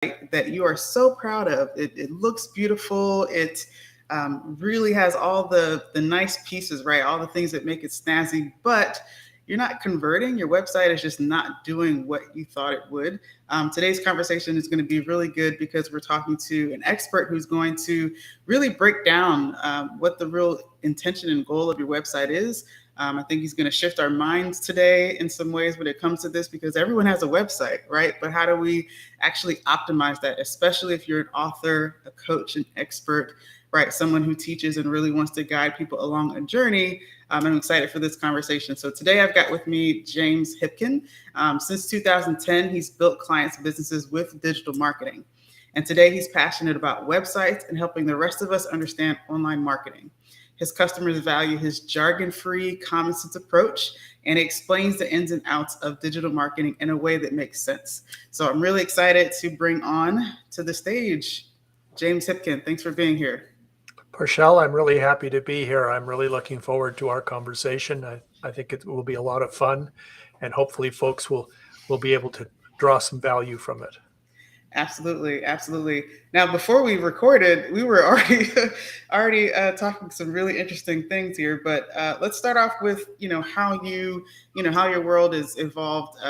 that you are so proud of. It looks beautiful. It really has all the nice pieces, right? All the things that make it snazzy, but you're not converting. Your website is just not doing what you thought it would. Today's conversation is going to be really good because we're talking to an expert who's going to really break down what the real intention and goal of your website is. I think he's going to shift our minds today in some ways when it comes to this because everyone has a website, right? But how do we actually optimize that, especially if you're an author, a coach, an expert, right? Someone who teaches and really wants to guide people along a journey. I'm excited for this conversation. So today I've got with me James Hipkin. Since 2010, he's built clients' businesses with digital marketing. And today he's passionate about websites and helping the rest of us understand online marketing. His customers value his jargon-free, common-sense approach, and he explains the ins and outs of digital marketing in a way that makes sense. So I'm really excited to bring on to the stage James Hipkin. Thanks for being here. Parshell, I'm really happy to be here. I'm really looking forward to our conversation. I think it will be a lot of fun, and hopefully folks will be able to draw some value from it. Absolutely, absolutely. Now, before we recorded, we were already already talking some really interesting things here. But let's start off with how how your world is evolved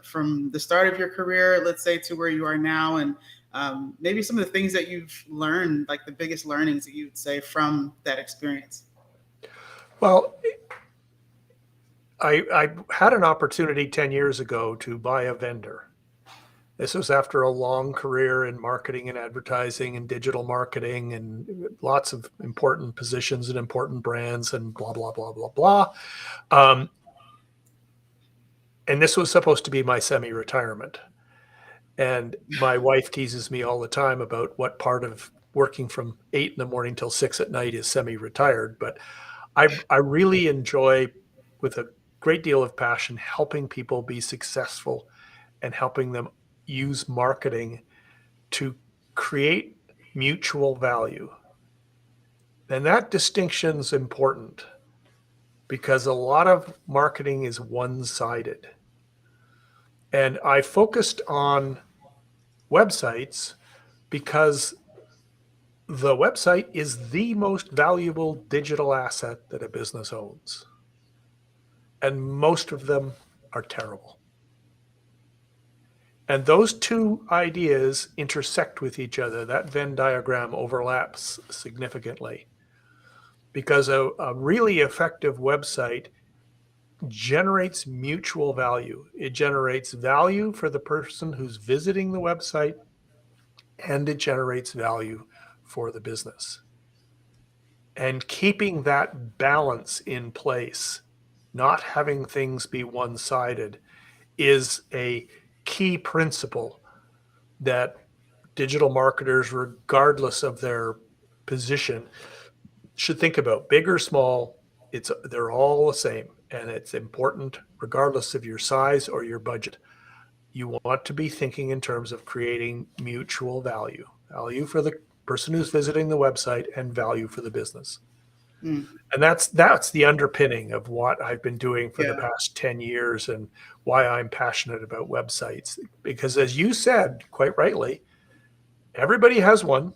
from the start of your career, let's say, to where you are now, and maybe some of the things that you've learned, like the biggest learnings that you would say from that experience. Well, I had an opportunity 10 years ago to buy a vendor. This was after a long career in marketing and advertising and digital marketing and lots of important positions and important brands and blah, blah, blah, blah, blah. And this was supposed to be my semi-retirement. And my wife teases me all the time about what part of working from 8 in the morning till 6 at night is semi-retired. But I really enjoy, with a great deal of passion, helping people be successful and helping them use marketing to create mutual value. And that distinction is important because a lot of marketing is one-sided. And I focused on websites because the website is the most valuable digital asset that a business owns. And most of them are terrible. And those two ideas intersect with each other. That Venn diagram overlaps significantly because a really effective website generates mutual value. It generates value for the person who's visiting the website, and it generates value for the business. And keeping that balance in place, not having things be one-sided, is a key principle that digital marketers, regardless of their position, should think about. Big or small, they're all the same, and it's important regardless of your size or your budget. You want to be thinking in terms of creating mutual value for the person who's visiting the website and value for the business. Mm. And that's the underpinning of what I've been doing for the past 10 years and why I'm passionate about websites. Because as you said, quite rightly, everybody has one.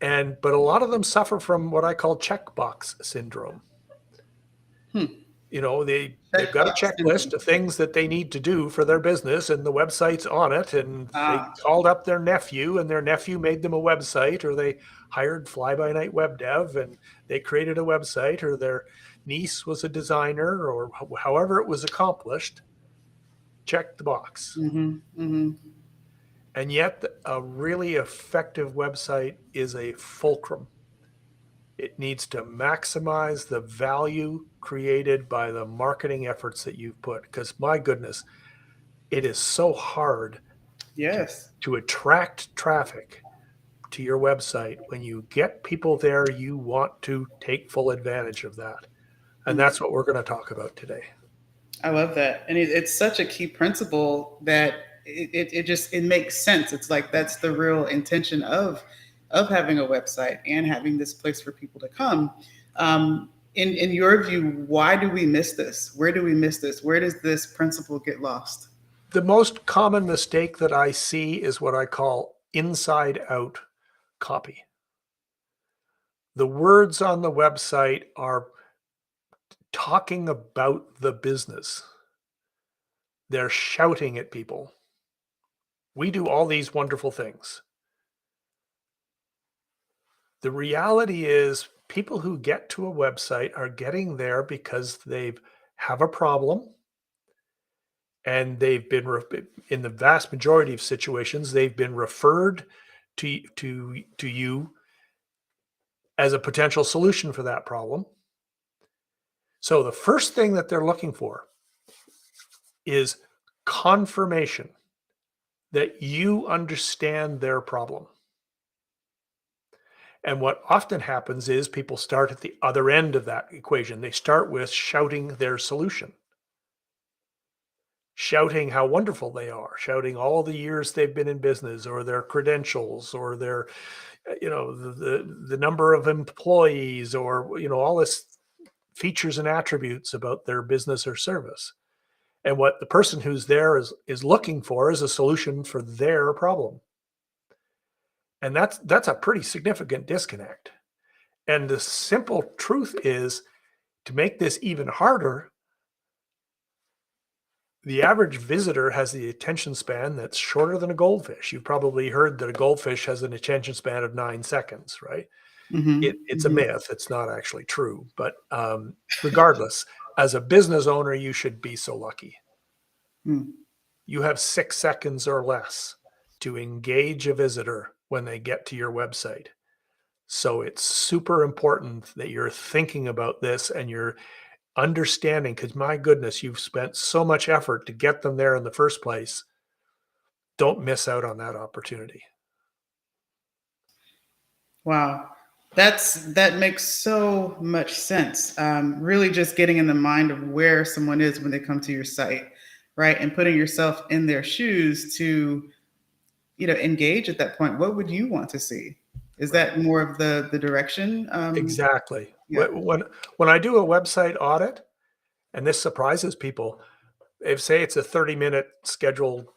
But a lot of them suffer from what I call checkbox syndrome. Hmm. They've got a checklist of things that they need to do for their business, and the website's on it, and they called up their nephew, and their nephew made them a website, or they hired fly-by-night web dev, and they created a website, or their niece was a designer, or however it was accomplished. Check the box. Mm-hmm. Mm-hmm. And yet, a really effective website is a fulcrum. It needs to maximize the value created by the marketing efforts that you've put. Because my goodness, it is so hard to attract traffic to your website. When you get people there, you want to take full advantage of that. And that's what we're going to talk about today. I love that. And it's such a key principle that it makes sense. It's like that's the real intention of having a website and having this place for people to come. In your view, why do we miss this? Where do we miss this? Where does this principle get lost? The most common mistake that I see is what I call inside out copy. The words on the website are talking about the business. They're shouting at people. We do all these wonderful things. The reality is people who get to a website are getting there because they have a problem, and they've been in the vast majority of situations they've been referred to you as a potential solution for that problem. So the first thing that they're looking for is confirmation that you understand their problem. And what often happens is people start at the other end of that equation. They start with shouting their solution, shouting how wonderful they are, shouting all the years they've been in business, or their credentials, or their, the number of employees, or, all this features and attributes about their business or service. And what the person who's there is looking for is a solution for their problem. And that's a pretty significant disconnect. And the simple truth is, to make this even harder, the average visitor has the attention span that's shorter than a goldfish. You've probably heard that a goldfish has an attention span of 9 seconds, right? It's a Hmm. myth. It's not actually true. But regardless, as a business owner, you should be so lucky. You have 6 seconds or less to engage a visitor when they get to your website. So it's super important that you're thinking about this and you're understanding, because my goodness, you've spent so much effort to get them there in the first place. Don't miss out on that opportunity. Wow. That makes so much sense. Really just getting in the mind of where someone is when they come to your site, right? And putting yourself in their shoes to, engage at that point. What would you want to see? Is Right. that more of the direction? Exactly. Yeah. When I do a website audit, and this surprises people, if say it's a 30-minute scheduled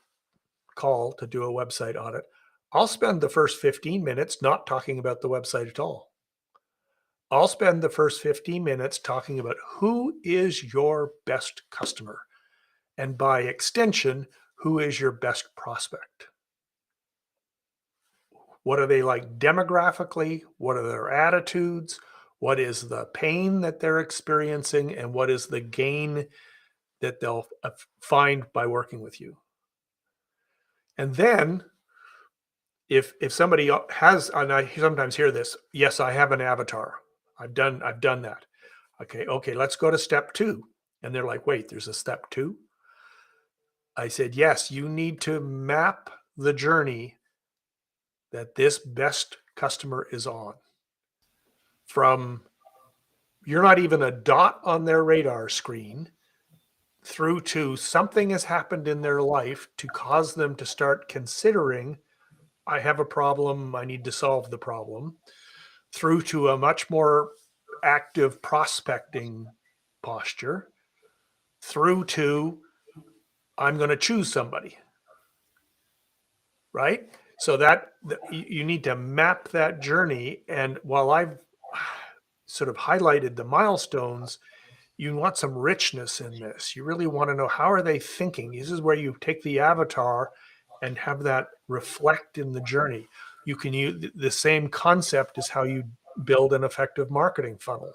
call to do a website audit, I'll spend the first 15 minutes not talking about the website at all. I'll spend the first 15 minutes talking about who is your best customer, and by extension, who is your best prospect. What are they like demographically? What are their attitudes? What is the pain that they're experiencing? And what is the gain that they'll find by working with you? And then if somebody has, and I sometimes hear this, yes, I have an avatar. I've done that. Okay, let's go to step 2. And they're like, wait, there's a step 2? I said, yes, you need to map the journey that this best customer is on. From you're not even a dot on their radar screen, through to something has happened in their life to cause them to start considering, I have a problem, I need to solve the problem, through to a much more active prospecting posture, through to I'm going to choose somebody, right? So that you need to map that journey. And while I've sort of highlighted the milestones, you want some richness in this. You really want to know, how are they thinking? This is where you take the avatar and have that reflect in the journey. You can use the same concept as how you build an effective marketing funnel.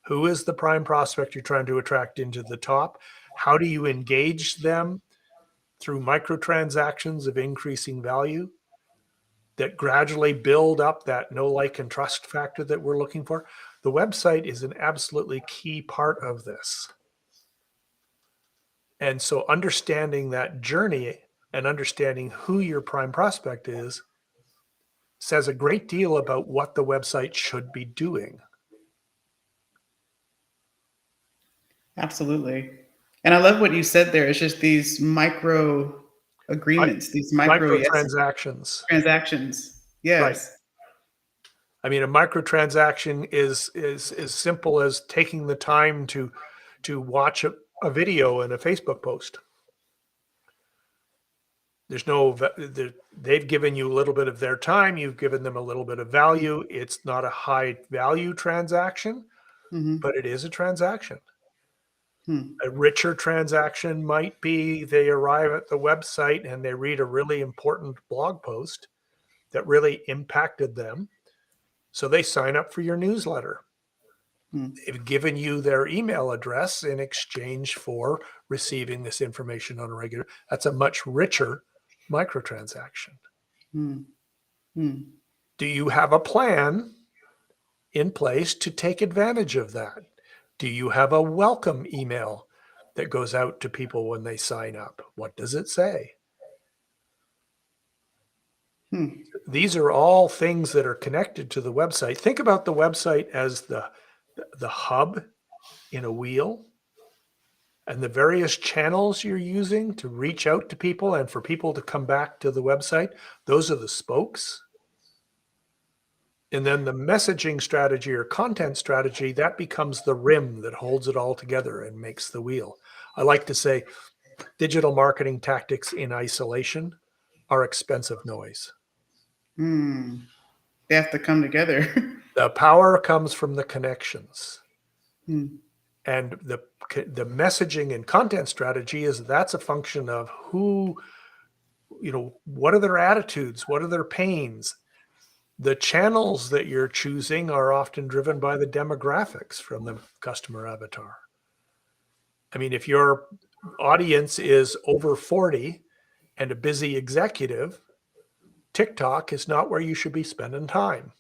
Who is the prime prospect you're trying to attract into the top? How do you engage them through microtransactions of increasing value that gradually build up that know, like, and trust factor that we're looking for? The website is an absolutely key part of this. And so understanding that journey and understanding who your prime prospect is says a great deal about what the website should be doing. Absolutely. And I love what you said there. It's just these micro Mi- agreements, these micro yes Microtransactions, transactions. right? Yes. I mean, a microtransaction is as simple as taking the time to watch a video in a Facebook post. There's no, they've given you a little bit of their time. You've given them a little bit of value. It's not a high value transaction, Mm-hmm. but it is a transaction. Hmm. A richer transaction might be they arrive at the website and they read a really important blog post that really impacted them. So they sign up for your newsletter. Hmm. They've given you their email address in exchange for receiving this information on a regular. That's a much richer microtransaction. Hmm. Hmm. Do you have a plan in place to take advantage of that? Do you have a welcome email that goes out to people when they sign up? What does it say? Hmm. These are all things that are connected to the website. Think about the website as the hub in a wheel, and the various channels you're using to reach out to people and for people to come back to the website. Those are the spokes. And then the messaging strategy or content strategy, that becomes the rim that holds it all together and makes the wheel. I like to say digital marketing tactics in isolation are expensive noise. Hmm. They have to come together. The power comes from the connections. Hmm. And the messaging and content strategy is that's a function of who, what are their attitudes? What are their pains? The channels that you're choosing are often driven by the demographics from the customer avatar. I mean, if your audience is over 40 and a busy executive, TikTok is not where you should be spending time.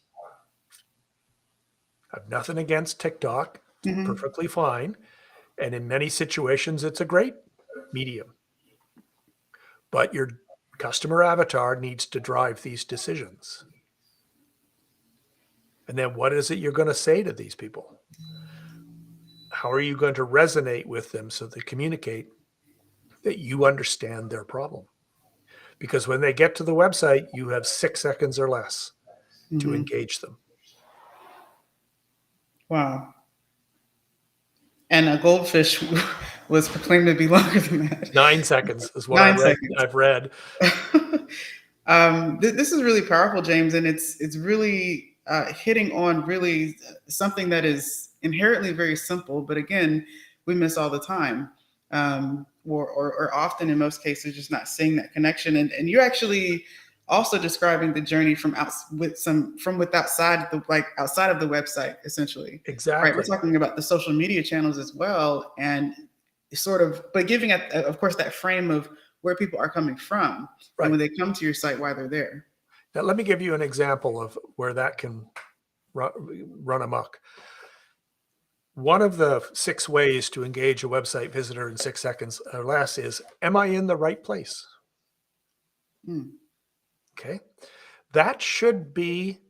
I have nothing against TikTok. It's Hmm. perfectly fine. And in many situations, it's a great medium. But your customer avatar needs to drive these decisions. And then what is it you're going to say to these people? How are you going to resonate with them so they communicate that you understand their problem? Because when they get to the website, you have 6 seconds or less to Hmm. engage them. Wow. And a goldfish was proclaimed to be longer than that. 9 seconds is what 9 seconds. I've read. This is really powerful, James, and it's really hitting on really something that is inherently very simple, but again, we miss all the time, or often in most cases, just not seeing that connection. And you're actually also describing the journey from with outside the like outside of the website, essentially, right? We're Exactly. talking about the social media channels as well, and sort of, but giving it, of course, that frame of where people are coming from and Right. when they come to your site, why they're there. Now, let me give you an example of where that can run amok. One of the 6 ways to engage a website visitor in 6 seconds or less is, am I in the right place? Mm, Okay. That should be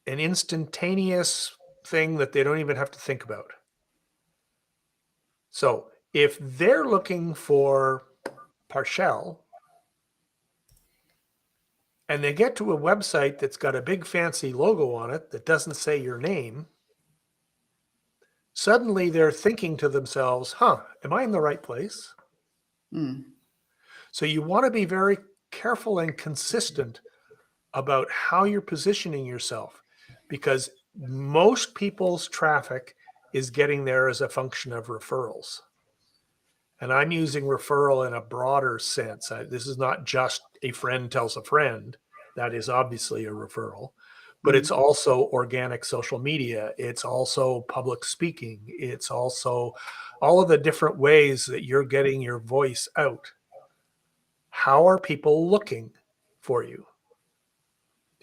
an instantaneous thing that they don't even have to think about. So if they're looking for Parcel and they get to a website that's got a big fancy logo on it that doesn't say your name, suddenly they're thinking to themselves, am I in the right place? mm, So you want to be very careful and consistent about how you're positioning yourself, because most people's traffic is getting there as a function of referrals. And I'm using referral in a broader sense. This is not just a friend tells a friend. That is obviously a referral, but it's mm, also organic social media. It's also public speaking. It's also all of the different ways that you're getting your voice out. How are people looking for you?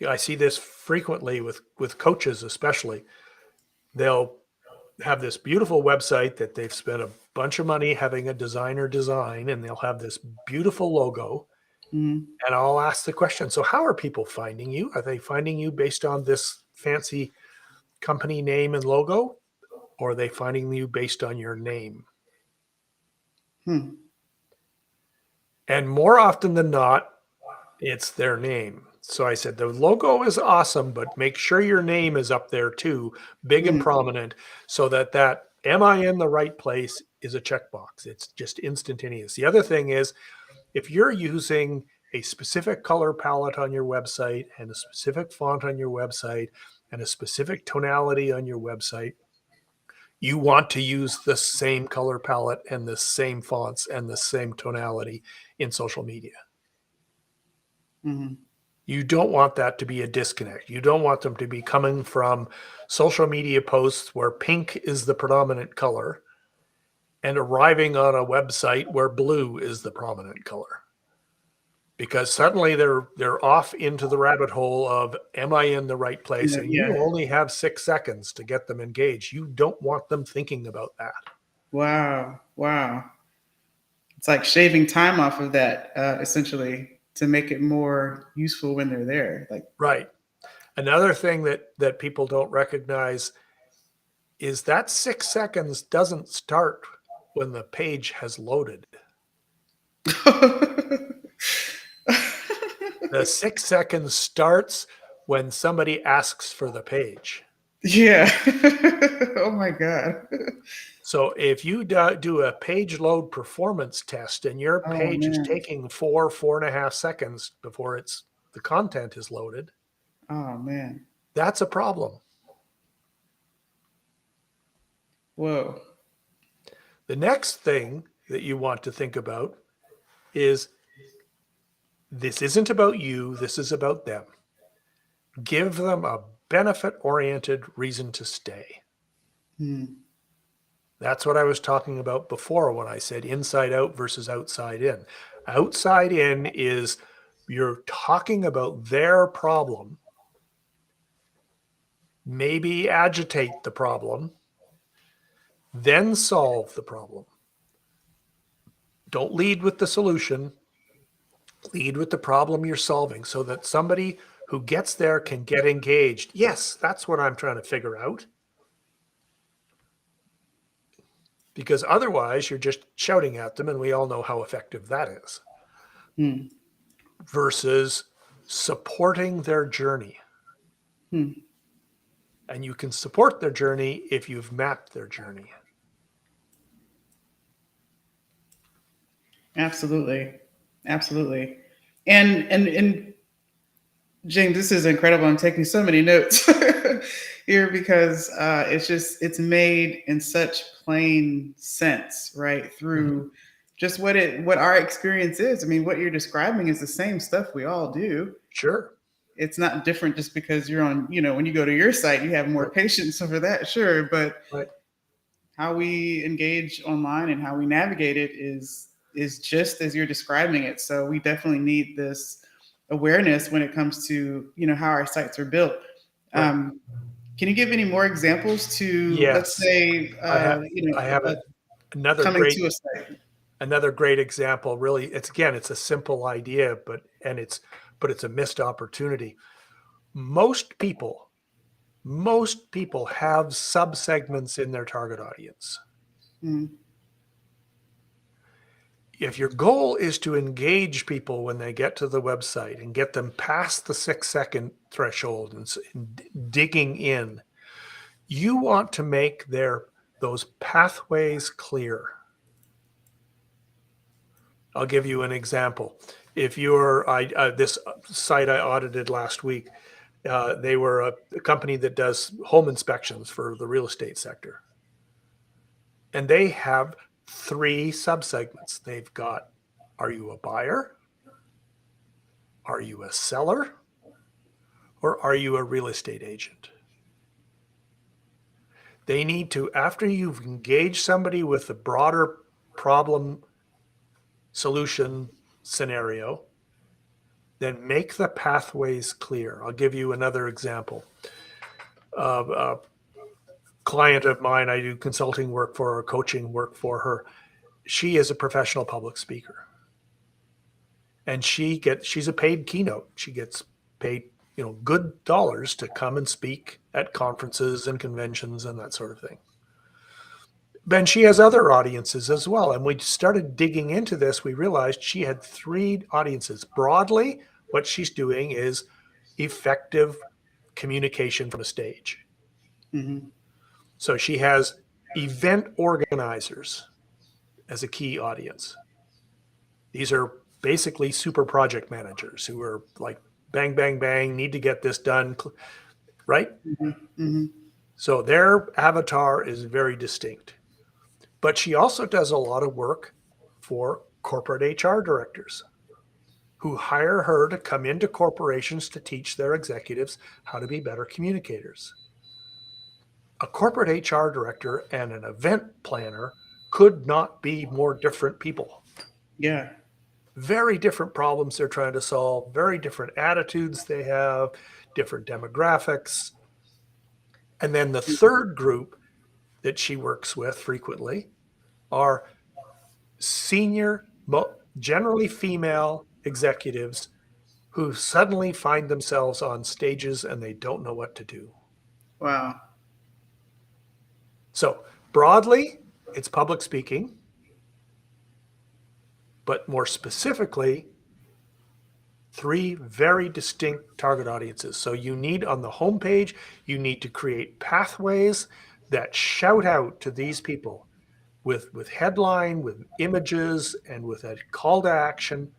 I see this frequently with coaches, especially. They'll have this beautiful website that they've spent a bunch of money having a designer design, and they'll have this beautiful logo. mm, And I'll ask the question, so how are people finding you? Are they finding you based on this fancy company name and logo? Or are they finding you based on your name? mm, And more often than not, it's their name. So I said, the logo is awesome, but make sure your name is up there too, big and mm, prominent, so that am I in the right place is a checkbox. It's just instantaneous. The other thing is, if you're using a specific color palette on your website and a specific font on your website and a specific tonality on your website, you want to use the same color palette and the same fonts and the same tonality in social media. Mm-hmm. You don't want that to be a disconnect. You don't want them to be coming from social media posts where pink is the predominant color and arriving on a website where blue is the prominent color. Because suddenly they're off into the rabbit hole of, am I in the right place? And Yeah. you only have 6 seconds to get them engaged. You don't want them thinking about that. Wow. Wow. It's like shaving time off of that, essentially, to make it more useful when they're there. Like, Right. Another thing that people don't recognize is that 6 seconds doesn't start when the page has loaded. The 6 seconds starts when somebody asks for the page. yeah. Oh my God. So if you do a page load performance test and your Oh page is man. taking 4.5 seconds before the content is loaded, Oh man. that's a problem. Whoa. The next thing that you want to think about is, this isn't about you, this is about them. Give them a benefit-oriented reason to stay. Hmm. That's what I was talking about before when I said inside out versus outside in. Outside in is you're talking about their problem, maybe agitate the problem, then solve the problem. Don't lead with the solution, lead with the problem you're solving so that somebody who gets there can get engaged. Yes, that's what I'm trying to figure out. Because otherwise you're just shouting at them, and we all know how effective that is. Hmm. Versus supporting their journey. Hmm. And you can support their journey if you've mapped their journey. Absolutely. Absolutely. And James, this is incredible. I'm taking so many notes here because it's made in such plain sense, right? Mm-hmm. Through just what our experience is. I mean, what you're describing is the same stuff we all do. Sure. It's not different just because you're on, when you go to your site, you have more Right. patience for that, sure. But Right. how we engage online and how we navigate it is just as you're describing it. So we definitely need this awareness when it comes to how our sites are built. Right. Can you give any more examples to, let's Yes. say, I have another coming great to a site? example. Really, it's a simple idea, but it's a missed opportunity. Most people have subsegments in their target audience. Mm, If your goal is to engage people when they get to the website and get them past the 6 second threshold and digging in, you want to make those pathways clear. I'll give you an example. If you're this site I audited last week, they were a company that does home inspections for the real estate sector. And they have 3 subsegments. They've got, are you a buyer? Are you a seller? Or are you a real estate agent? They need to, after you've engaged somebody with a broader problem solution scenario, then make the pathways clear. I'll give you another example. A client of mine, I do consulting work for her, coaching work for her. She is a professional public speaker. And she's a paid keynote. She gets paid, good dollars to come and speak at conferences and conventions and that sort of thing. Then she has other audiences as well. And we started digging into this. We realized she had 3 audiences. Broadly, what she's doing is effective communication from a stage. mm-hmm. So she has event organizers as a key audience. These are basically super project managers who are like, bang, bang, bang, need to get this done, right? Hmm. So their avatar is very distinct. But she also does a lot of work for corporate HR directors who hire her to come into corporations to teach their executives how to be better communicators. A corporate HR director and an event planner could not be more different people. Yeah. Very different problems they're trying to solve, very different attitudes they have, different demographics. And then the third group that she works with frequently are senior, generally female executives who suddenly find themselves on stages and they don't know what to do. Wow. So, broadly, it's public speaking, but more specifically, three very distinct target audiences. So, you need on the homepage, you need to create pathways that shout out to these people with headline, with images, and with a call to action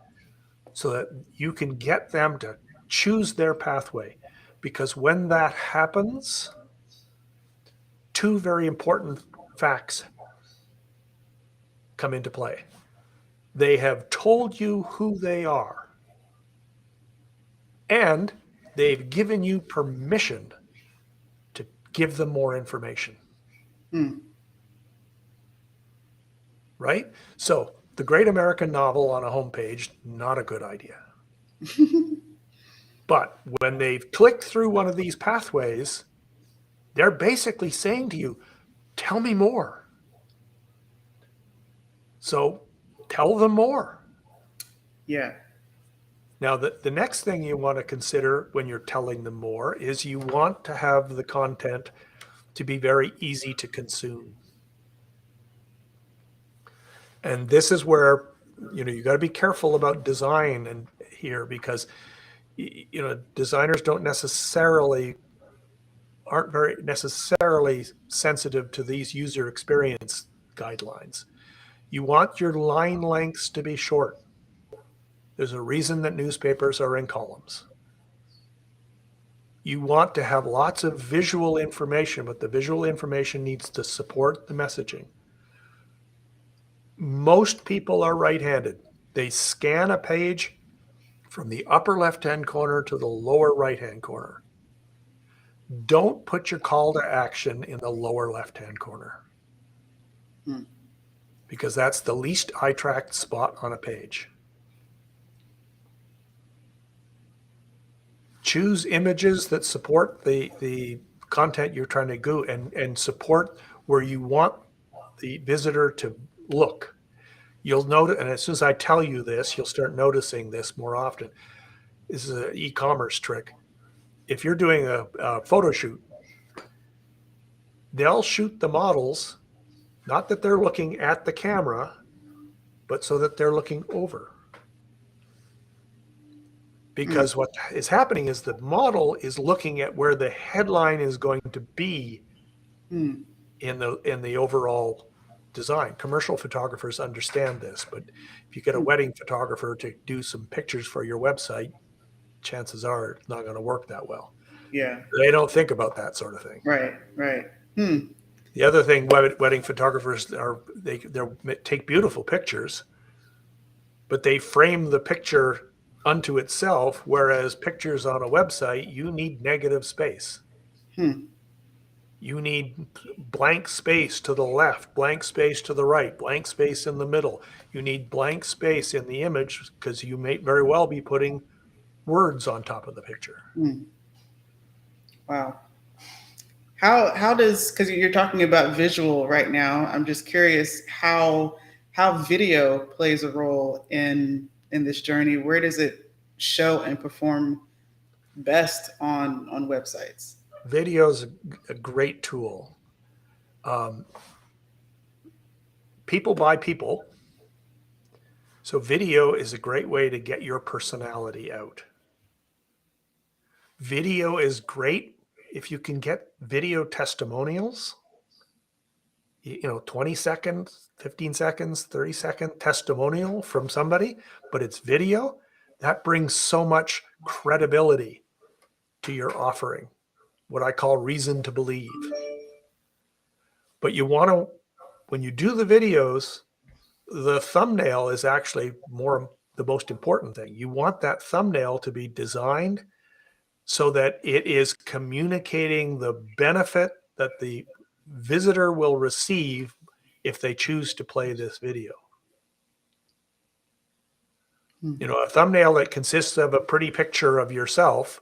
so that you can get them to choose their pathway. Because when that happens, two very important facts come into play. They have told you who they are, and they've given you permission to give them more information, Hmm. right? So, the great American novel on a homepage, not a good idea. But when they've clicked through one of these pathways, they're basically saying to you, tell me more. So tell them more. Yeah. Now, the next thing you want to consider when you're telling them more is you want to have the content to be very easy to consume. And this is where, you got to be careful about design and here because, designers aren't very necessarily sensitive to these user experience guidelines. You want your line lengths to be short. There's a reason that newspapers are in columns. You want to have lots of visual information, but the visual information needs to support the messaging. Most people are right-handed. They scan a page from the upper left-hand corner to the lower right-hand corner. Don't put your call to action in the lower left-hand corner Hmm. because that's the least eye-tracked spot on a page. Choose images that support the content you're trying to do and support where you want the visitor to look. You'll notice, and as soon as I tell you this, you'll start noticing this more often. This is an e-commerce trick. If you're doing a photo shoot, they'll shoot the models, not that they're looking at the camera, but so that they're looking over. Hmm. Because what is happening is the model is looking at where the headline is going to be Hmm. in the overall design. Commercial photographers understand this, but if you get a Hmm. wedding photographer to do some pictures for your website, chances are it's not going to work that well. Yeah. They don't think about that sort of thing. Right. Right. Hmm. The other thing wedding photographers they take beautiful pictures, but they frame the picture unto itself, whereas pictures on a website, you need negative space. Hmm. You need blank space to the left, blank space to the right, blank space in the middle. You need blank space in the image because you may very well be putting words on top of the picture. Hmm. Wow. How does, because you're talking about visual right now, I'm just curious how video plays a role in this journey. Where does it show and perform best on websites? Video is a great tool. Um, People buy people. So video is a great way to get your personality out. Video is great if you can get video testimonials. 20 seconds, 15 seconds, 30-second testimonial from somebody, but it's video, that brings so much credibility to your offering, what I call reason to believe. But you want to, when you do the videos, the thumbnail is actually the most important thing. You want that thumbnail to be designed so that it is communicating the benefit that the visitor will receive if they choose to play this video. A thumbnail that consists of a pretty picture of yourself,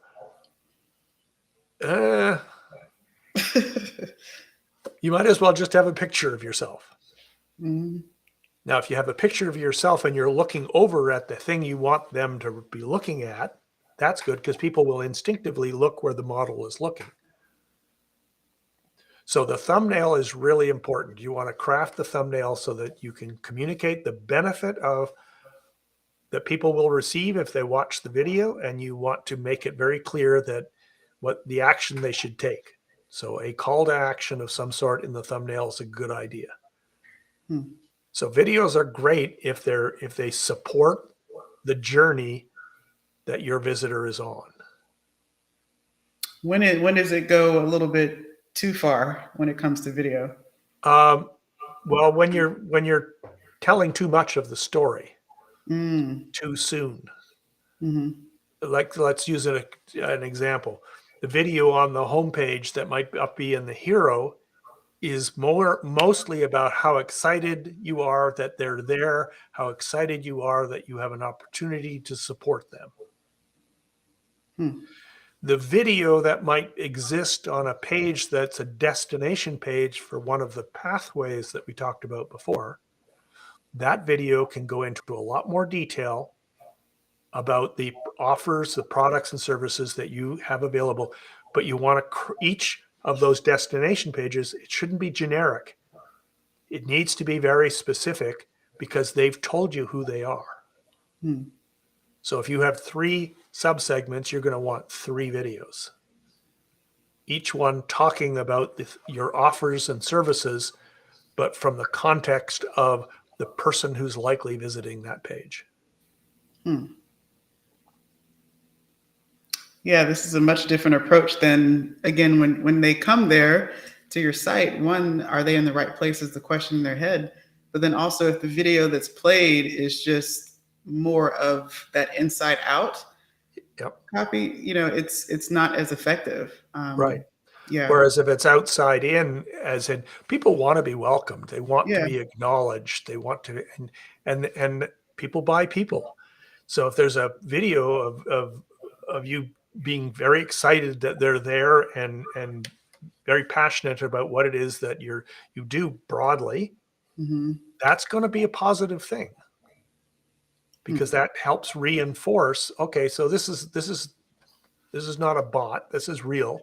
you might as well just have a picture of yourself. Mm-hmm. Now, if you have a picture of yourself and you're looking over at the thing you want them to be looking at, that's good because people will instinctively look where the model is looking. So the thumbnail is really important. You want to craft the thumbnail so that you can communicate the benefit of that people will receive if they watch the video, and you want to make it very clear that what the action they should take. So a call to action of some sort in the thumbnail is a good idea. So videos are great if they support the journey that your visitor is on. When does it go a little bit too far when it comes to video? Well, when you're telling too much of the story too soon. Mm-hmm. Like, let's use an example. The video on the homepage that might be in the hero is mostly about how excited you are that they're there, how excited you are that you have an opportunity to support them. The video that might exist on a page that's a destination page for one of the pathways that we talked about before, that video can go into a lot more detail about the offers, the products and services that you have available. But you want to, each of those destination pages, it shouldn't be generic. It needs to be very specific because they've told you who they are. So if you have 3 subsegments, you're going to want 3 videos, each one talking about your offers and services, but from the context of the person who's likely visiting that page. Yeah, this is a much different approach than, again, when they come there to your site. One, are they in the right place is the question in their head. But then also, if the video that's played is just more of that inside out copy, it's not as effective. Right. Yeah. Whereas if it's outside in, as in people want to be welcomed, they want to be acknowledged, they want to, and people buy people. So if there's a video of you being very excited that they're there and very passionate about what it is that you do broadly, that's going to be a positive thing because that helps reinforce, okay, so this is not a bot, this is real.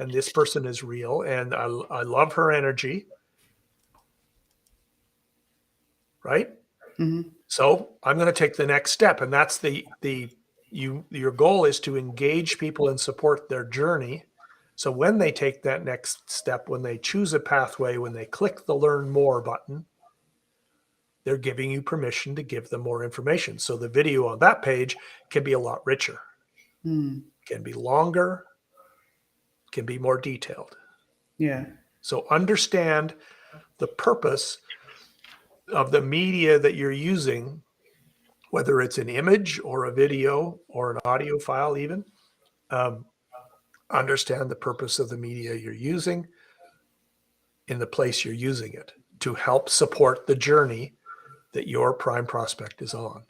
And this person is real, and I love her energy, right? So I'm going to take the next step, and that's your goal is to engage people and support their journey. So when they take that next step, when they choose a pathway, when they click the Learn More button, they're giving you permission to give them more information. So the video on that page can be a lot richer, can be longer, can be more detailed. Yeah. So understand the purpose of the media that you're using, whether it's an image or a video or an audio file even. Understand the purpose of the media you're using in the place you're using it to help support the journey that your prime prospect is on.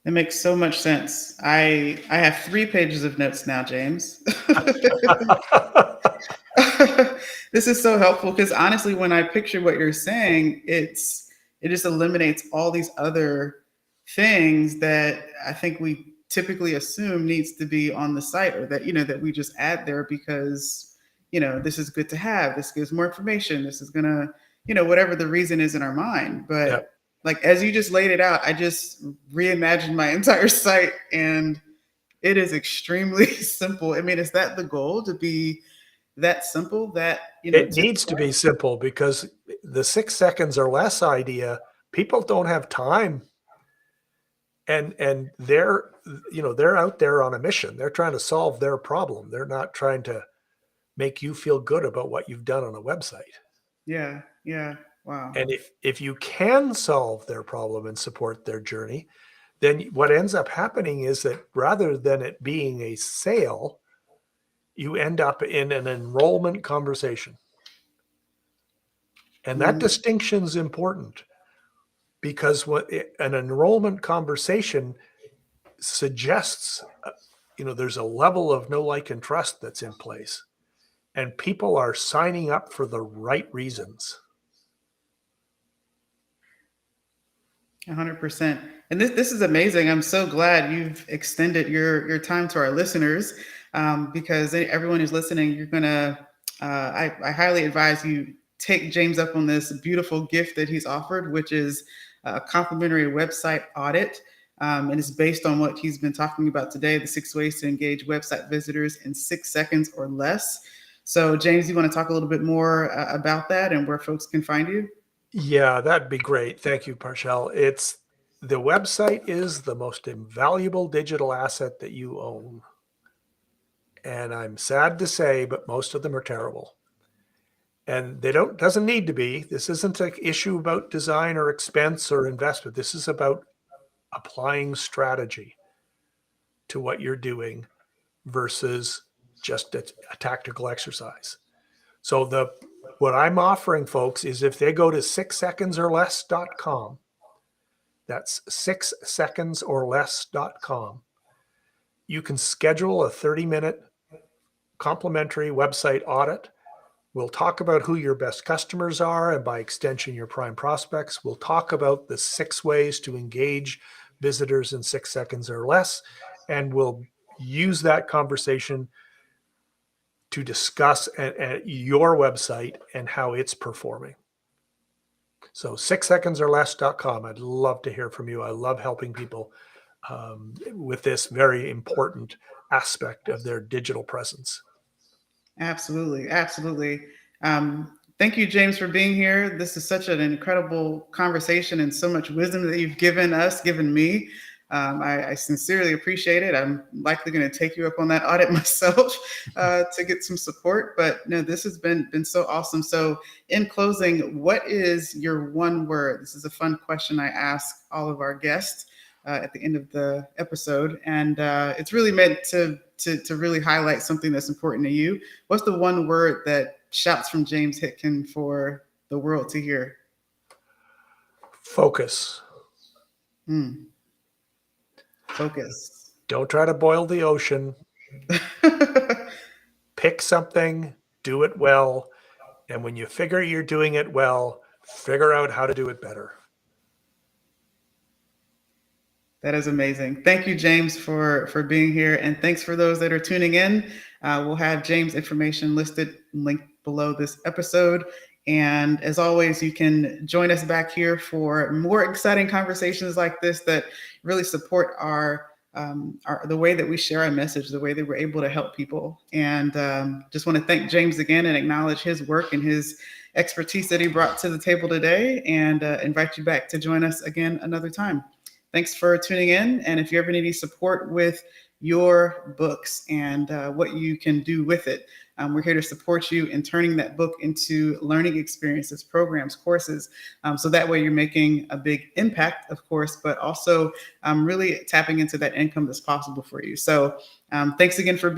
It makes so much sense. I have 3 pages of notes now, James. This is so helpful because honestly, when I picture what you're saying, it just eliminates all these other things that I think we typically assume needs to be on the site, or that that we just add there because this is good to have. This gives more information. This is gonna whatever the reason is in our mind, but. Like, as you just laid it out, I just reimagined my entire site, and it is extremely simple. I mean, is that the goal, to be that simple that, It just needs to be simple because the 6 seconds or less idea, people don't have time, and they're out there on a mission. They're trying to solve their problem. They're not trying to make you feel good about what you've done on a website. yeah, yeah. Wow. And if you can solve their problem and support their journey, then what ends up happening is that rather than it being a sale, you end up in an enrollment conversation. And that Mhm. distinction is important because an enrollment conversation suggests, there's a level of know, like, and trust that's in place, and people are signing up for the right reasons. 100%. And this is amazing. I'm so glad you've extended your time to our listeners, because everyone who's listening, you're gonna. I highly advise you take James up on this beautiful gift that he's offered, which is a complimentary website audit. And it's based on what he's been talking about today: the 6 ways to engage website visitors in 6 seconds or less. So, James, you want to talk a little bit more about that and where folks can find you? Yeah, that'd be great. Thank you, Parshell. The website is the most invaluable digital asset that you own. And I'm sad to say, but most of them are terrible. And they doesn't need to be. This isn't an issue about design or expense or investment. This is about applying strategy to what you're doing versus just a tactical exercise. So what I'm offering folks is if they go to 6secondsorless.com, that's 6secondsorless.com, you can schedule a 30-minute complimentary website audit. We'll talk about who your best customers are and by extension, your prime prospects. We'll talk about the 6 ways to engage visitors in 6 seconds or less. And we'll use that conversation to discuss your website and how it's performing. So 6secondsorless.com. I'd love to hear from you. I love helping people with this very important aspect of their digital presence. Absolutely, absolutely. Thank you, James, for being here. This is such an incredible conversation and so much wisdom that you've given us, given me. I sincerely appreciate it. I'm likely going to take you up on that audit myself to get some support. But no, this has been so awesome. So, in closing, what is your one word? This is a fun question I ask all of our guests at the end of the episode, and it's really meant to really highlight something that's important to you. What's the one word that shouts from James Hipkin for the world to hear? Focus. Focus. Don't try to boil the ocean. Pick something, do it well, and when you figure you're doing it well, figure out how to do it better. That is amazing. Thank you, James, for being here, and thanks for those that are tuning in. We'll have James' information listed, linked below this episode. And as always, you can join us back here for more exciting conversations like this that really support our the way that we share our message, the way that we're able to help people. And just want to thank James again and acknowledge his work and his expertise that he brought to the table today, and invite you back to join us again another time. Thanks for tuning in. And if you ever need any support with your books and what you can do with it, we're here to support you in turning that book into learning experiences, programs, courses. So that way you're making a big impact, of course, but also really tapping into that income that's possible for you. So thanks again for being